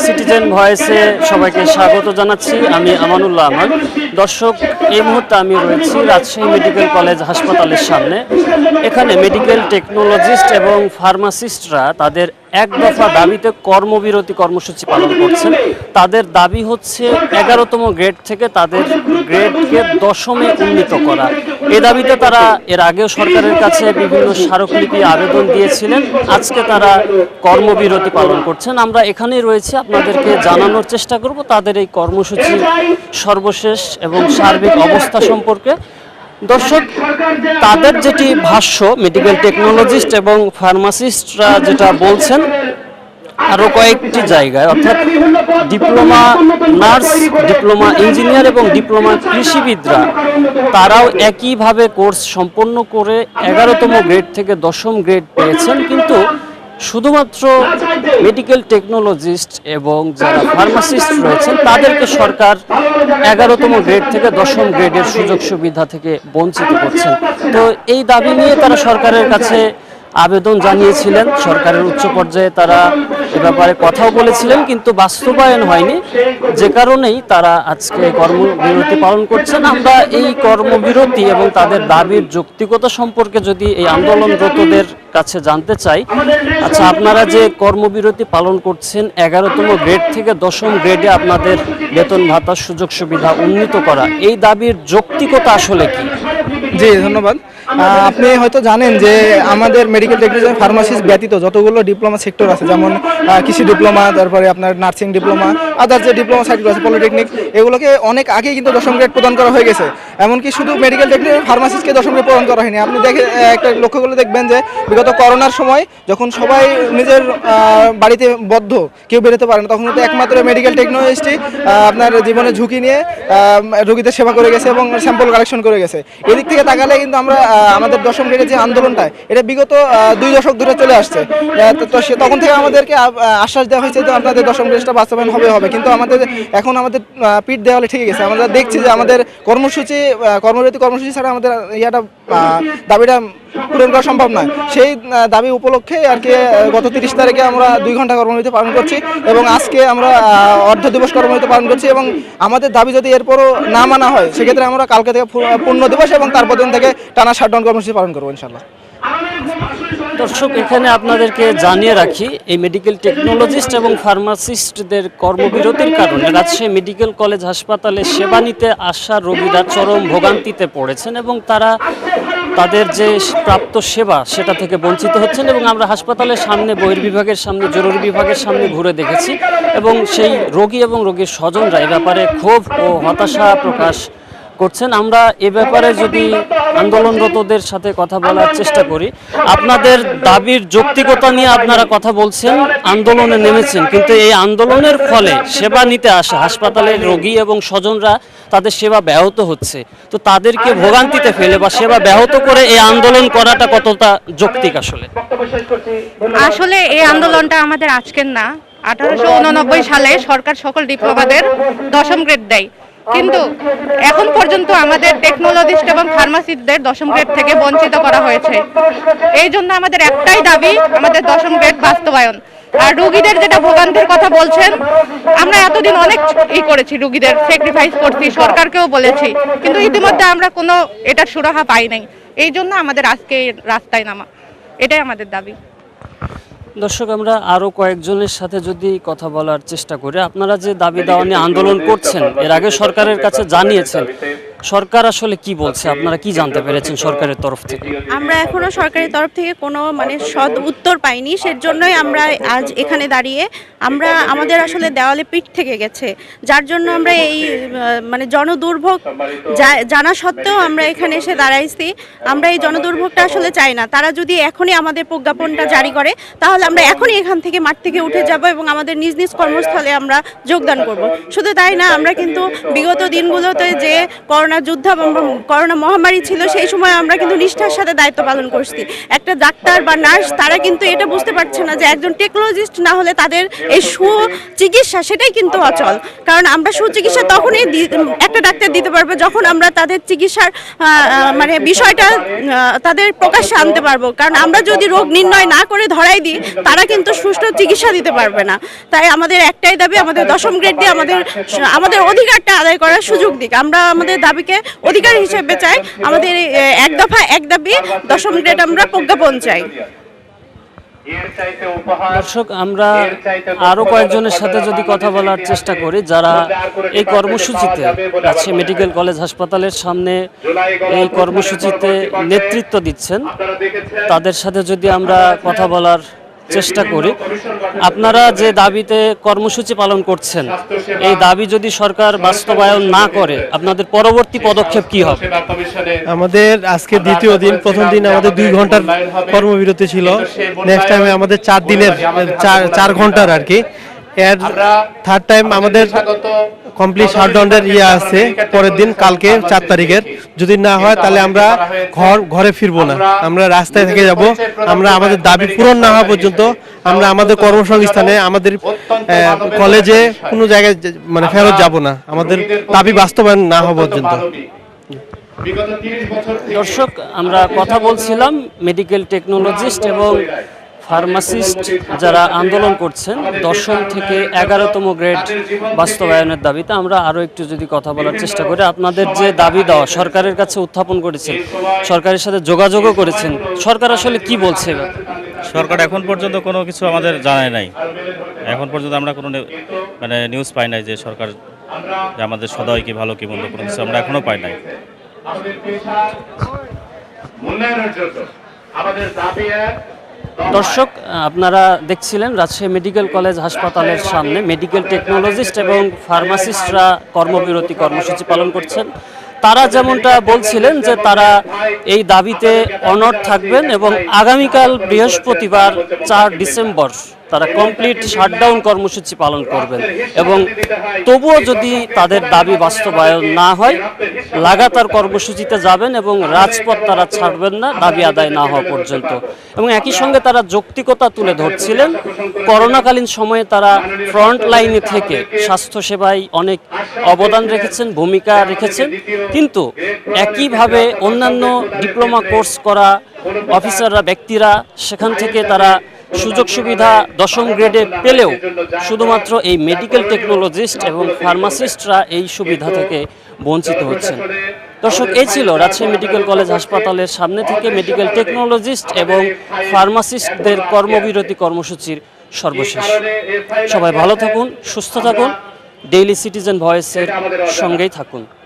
Citizen ভয়েসে সবাইকে স্বাগত জানাচ্ছি। আমি আমানুল্লাহ আহমদ। দর্শক, এই মুহূর্তে আমি রয়েছি রাজশাহী মেডিকেল কলেজ হাসপাতালের সামনে। এখানে মেডিকেল টেকনোলজিস্ট এবং ফার্মাসিস্টরা তাদের এক দফা দাবিতে কর্মবিরতি কর্মসূচি পালন করছেন। তাদের দাবি হচ্ছে 11তম গ্রেড থেকে তাদের গ্রেডকে 10মে উন্নীত করা। এই দাবিতে তারা এর আগেও সরকারের কাছে বিভিন্ন স্মারকলিপি আবেদন দিয়েছিলেন। আজকে তারা কর্মবিরতি পালন করছেন। আমরা এখানেই রয়েছি, আপনাদেরকে জানানোর চেষ্টা করব তাদের এই কর্মসূচির সর্বশেষ এবং সার্বিক অবস্থা সম্পর্কে। দর্শক, তাদের যেটি ভাষ্য, মেডিকেল টেকনোলজিস্ট এবং ফার্মাসিস্টরা যেটা বলছেন, আরও কয়েকটি জায়গায় অর্থাৎ ডিপ্লোমা নার্স, ডিপ্লোমা ইঞ্জিনিয়ার এবং ডিপ্লোমা কৃষিবিদরা তারাও একইভাবে কোর্স সম্পন্ন করে 11তম গ্রেড থেকে 10ম গ্রেড পেয়েছেন। কিন্তু শুধুমাত্র মেডিকেল টেকনোলজিস্ট এবং যারা ফার্মাসিস্ট রয়েছেন তাদেরকে সরকার 11তম গ্রেড থেকে 10ম গ্রেডের সুযোগ সুবিধা থেকে বঞ্চিত করছেন। তো এই দাবি নিয়ে তারা সরকারের কাছে আবেদন জানিয়েছিলেন। সরকারের উচ্চ পর্যায়ে তারা এ ব্যাপারে কথাও বলেছিলেন, কিন্তু বাস্তবায়ন হয়নি, যে কারণেই তারা আজকে কর্মবিরতি পালন করছেন। আমরা এই কর্মবিরতি এবং তাদের দাবির যৌক্তিকতা সম্পর্কে যদি এই আন্দোলনরতদের কাছে জানতে চাই। আচ্ছা, আপনারা যে কর্মবিরতি পালন করছেন 11তম গ্রেড থেকে 10ম গ্রেডে আপনাদের বেতন ভাতার সুযোগ সুবিধা উন্নীত করা, এই দাবির যৌক্তিকতা আসলে কি? জি ধন্যবাদ। আপনি হয়তো জানেন যে আমাদের মেডিকেল টেকনোলজি ফার্মাসিস্ট ব্যতীত যতগুলো ডিপ্লোমা সেক্টর আছে, যেমন কৃষি ডিপ্লোমা, তারপরে আপনার নার্সিং ডিপ্লোমা, আদার যে ডিপ্লোমা সাইটগুলো আছে, পলিটেকনিক, এগুলোকে অনেক আগেই কিন্তু 10ম গ্রেড প্রদান করা হয়ে গেছে। এমনকি শুধু মেডিকেল টেকনোলজি ফার্মাসিস্টকে 10ম গ্রেড প্রদান করা হয়নি। আপনি দেখে একটা লক্ষ্য করলে দেখবেন যে বিগত করোনার সময় যখন সবাই নিজের বাড়িতে বদ্ধ, কেউ বেরোতে পারে না, তখন কিন্তু একমাত্র মেডিকেল টেকনোলজিস্টই আপনার জীবনের ঝুঁকি নিয়ে রোগীদের সেবা করে গেছে এবং স্যাম্পল কালেকশন করে গেছে। এদিক থেকে তাকালে কিন্তু আমরা আমাদের 10ম গ্রেডের যে আন্দোলনটা, এটা বিগত 2 দশক ধরে চলে আসছে। তো তখন থেকে আমাদেরকে আশ্বাস দেওয়া হয়েছে যে আপনাদের 10ম গ্রেডটা বাস্তবায়ন হবে, কিন্তু এখন আমাদের পিঠ দেওয়ালে ঠিক গেছে। আমরা দেখছি যে আমাদের কর্মবিরতি কর্মসূচি ছাড়া আমাদের দাবিটা পূরণ করা সম্ভব নয়। সেই দাবি উপলক্ষে আর কি গত 30 তারিখে আমরা 2 ঘন্টা কর্মবিরতি পালন করছি এবং আজকে আমরা অর্ধ দিবস কর্মবিরতি পালন করছি। এবং আমাদের দাবি যদি এরপরও না মানা হয়, সেক্ষেত্রে আমরা কালকে থেকে পূর্ণ দিবস এবং তারপর দিন থেকে টানা শাটডাউন কর্মসূচি পালন করবো ইনশাল্লাহ। দর্শক, এখানে আপনাদেরকে জানিয়ে রাখি, এই মেডিকেল টেকনোলজিস্ট এবং ফার্মাসিস্টদের কর্মবিরতির কারণে রাজশাহী মেডিকেল কলেজ হাসপাতালে সেবা নিতে আসা রোগীরা চরম ভোগান্তিতে পড়েছেন এবং তারা তাদের যে প্রাপ্ত সেবা সেটা থেকে বঞ্চিত হচ্ছেন। এবং আমরা হাসপাতালের সামনে, বহির্বিভাগের সামনে, জরুরি বিভাগের সামনে ঘুরে দেখেছি এবং সেই রোগী এবং রোগীর স্বজনরা এ ব্যাপারে ক্ষোভ ও হতাশা প্রকাশ করছেন। আমরা এ ব্যাপারে যদি আন্দোলনরতদের সাথে কথা বলার চেষ্টা করি, আপনাদের দাবির যৌক্তিকতা নিয়ে আপনারা কথা বলছেন, আন্দোলনে নেমেছেন, কিন্তু এই আন্দোলনের ফলে সেবা নিতে আসা হাসপাতালের রোগী এবং স্বজনরা তাদের সেবা ব্যাহত হচ্ছে। তো তাদেরকে ভোগান্তিতে ফেলে বা সেবা ব্যাহত করে এই আন্দোলন করাটা কতটা যৌক্তিক? আসলে এই আন্দোলনটা আমাদের আজকের না। 1889 সালে সরকার সকল ডিপ্লোমাদের 10ম গ্রেড দেয়, কিন্তু এখন পর্যন্ত আমাদের টেকনোলজিস্ট এবং ফার্মাসিস্টদের 10ম গ্রেড থেকে বঞ্চিত করা হয়েছে। এই জন্য আমাদের একটাই দাবি, আমাদের 10ম গ্রেড বাস্তবায়ন। আর রোগীদের যেটা ভোগান্তির কথা বলছেন, আমরা এতদিন অনেক করেছি, রোগীদের স্যাক্রিফাইস করছি, সরকারকেও বলেছি, কিন্তু ইতিমধ্যে আমরা কোনো এটার সুরাহা পাই নাই। এই জন্য আমাদের আজকে রাস্তায় নামা, এটাই আমাদের দাবি। দর্শক, আমরা আরও কয়েকজনের সাথে যদি কথা বলার চেষ্টা করি, আপনারা যে দাবি দাওয়া নিয়ে আন্দোলন করছেন, এর আগে সরকারের কাছে জানিয়েছেন, সরকার আসলে কি বলছে, আপনারা কি জানতে পেরেছেন সরকারের তরফ থেকে? আমরা এখনো সরকারের তরফ থেকে কোনো সৎ উত্তর পাইনি। সেজন্যই আমরা আজ এখানে দাঁড়িয়ে আমাদের আসলে দেওয়ালে পিঠ থেকে গেছে, যার জন্য আমরা এই জনদুর্ভোগ জানা সত্ত্বেও আমরা এখানে এসে দাঁড়াইছি। আমরা এই জনদুর্ভোগটা আসলে চাই না। তারা যদি এখনই আমাদের প্রজ্ঞাপনটা জারি করে, তাহলে আমরা এখনই এখান থেকে মাঠ থেকে উঠে যাব এবং আমাদের নিজ নিজ কর্মস্থলে আমরা যোগদান করব। শুধু তাই না, আমরা কিন্তু বিগত দিনগুলোতে যে করোনা করোনা মহামারী ছিল, সেই সময় আমরা কিন্তু নিষ্ঠার সাথে দায়িত্ব পালন করছি। একটা ডাক্তার বা নার্স তারা কিন্তু এটা বুঝতে পারছে না যে একজন টেকনোলজিস্ট না হলে তাদের এই সুচিকিৎসা সেটাই কিন্তু অচল। কারণ আমরা সুচিকিৎসা তখনই একটা ডাক্তার দিতে পারবে যখন আমরা তাদের চিকিৎসার মানে বিষয়টা তাদের প্রকাশ্যে আনতে পারবো। কারণ আমরা যদি রোগ নির্ণয় না করে ধরাই দিই, তারা কিন্তু সুষ্ঠু চিকিৎসা দিতে পারবে না। তাই আমাদের একটাই দাবি, আমাদের 10ম গ্রেড দিয়ে আমাদের অধিকারটা আদায় করার সুযোগ দিক। আমরা আমাদের দাবিকে অধিকার হিসেবে চাই। আমাদের এক দফা এক দাবি, 10ম গ্রেড আমরা প্রজ্ঞাপন চাই। দর্শক, আমরা আরো কয়েকজনের সাথে যদি কথা বলার চেষ্টা করি যারা এই কর্মসূচিতে রাজশাহী মেডিকেল কলেজ হাসপাতালের সামনে এই কর্মসূচিতে নেতৃত্ব দিচ্ছেন, তাদের সাথে যদি আমরা কথা বলার চেষ্টা করি, আপনারা যে দাবিতে কর্মসূচি পালন করছেন, এই দাবি যদি সরকার বাস্তবায়ন না করে আপনাদের পরবর্তী পদক্ষেপ কি হবে? আমাদের আজকে দ্বিতীয় দিন, প্রথম দিন আমাদের 2 ঘন্টার কর্মবিরতি ছিল, নেক্সট টাইমে আমাদের 4 দিনের 4 ঘন্টার আর কি। এর থার্ড টাইম আমাদের কমপ্লিট শাটডাউনের আছে পরের দিন, কালকে 4 তারিখের। যদি না হয় তাহলে আমরা ঘরে ফিরবো না, আমরা রাস্তায় থেকে যাব। আমরা আমাদের দাবি পূরণ না হওয়া পর্যন্ত আমরা আমাদের কর্মসংস্থানে, আমাদের কলেজে কোনো জায়গায় মানে ফেরত যাব না, আমাদের দাবি বাস্তবায়ন না হওয়া পর্যন্ত। দর্শক, আমরা কথা বলছিলাম মেডিকেল টেকনোলজিস্ট এবং ফার্মাসিস্ট যারা আন্দোলন করছেন 10ম থেকে 11তম গ্রেড বাস্তবায়নের দাবিতে। আমরা আরও একটু যদি কথা বলার চেষ্টা করি, আপনাদের যে দাবি দেওয়া সরকারের কাছে উত্থাপন করেছেন, সরকারের সাথে যোগাযোগও করেছেন, সরকার আসলে কি বলছে? সরকার এখন পর্যন্ত কোনো কিছু আমাদের জানায় নাই। এখন পর্যন্ত আমরা কোনো মানে নিউজ পাই নাই যে সরকার যে আমাদের সদয় কি ভালো কি মন্দ, কোনো কিছু আমরা এখনো পাই নাই। দর্শক, আপনারা দেখছিলেন রাজশাহী মেডিকেল কলেজ হাসপাতালের সামনে মেডিকেল টেকনোলজিস্ট এবং ফার্মাসিস্টরা কর্মবিরতি কর্মসূচি পালন করছেন। তারা যেমনটা বলছিলেন যে তারা এই দাবিতে অনড় থাকবেন এবং আগামীকাল বৃহস্পতিবার 4 ডিসেম্বর তারা কমপ্লিট শাটডাউন কর্মসূচি পালন করবেন এবং তবুও যদি তাদের দাবি বাস্তবায়ন না হয় লাগাতার কর্মসূচিতে যাবেন এবং রাজপথ তারা ছাড়বেন না দাবি আদায় না হওয়া পর্যন্ত। এবং একই সঙ্গে তারা যৌক্তিকতা তুলে ধরছিলেন, করোনাকালীন সময়ে তারা ফ্রন্ট লাইনে থেকে স্বাস্থ্যসেবায় অনেক অবদান রেখেছেন, ভূমিকা রেখেছেন, কিন্তু একইভাবে অন্যান্য ডিপ্লোমা কোর্স করা অফিসাররা, ব্যক্তিরা সেখান থেকে তারা সুযোগ সুবিধা 10ম গ্রেডে পেলেও শুধুমাত্র এই মেডিকেল টেকনোলজিস্ট এবং ফার্মাসিস্টরা এই সুবিধা থেকে বঞ্চিত হচ্ছেন। দর্শক, এই ছিল রাজশাহী মেডিকেল কলেজ হাসপাতালের সামনে থেকে মেডিকেল টেকনোলজিস্ট এবং ফার্মাসিস্টদের কর্মবিরতি কর্মসূচির সর্বশেষ। সবাই ভালো থাকুন, সুস্থ থাকুন, ডেইলি সিটিজেন ভয়েসের সঙ্গেই থাকুন।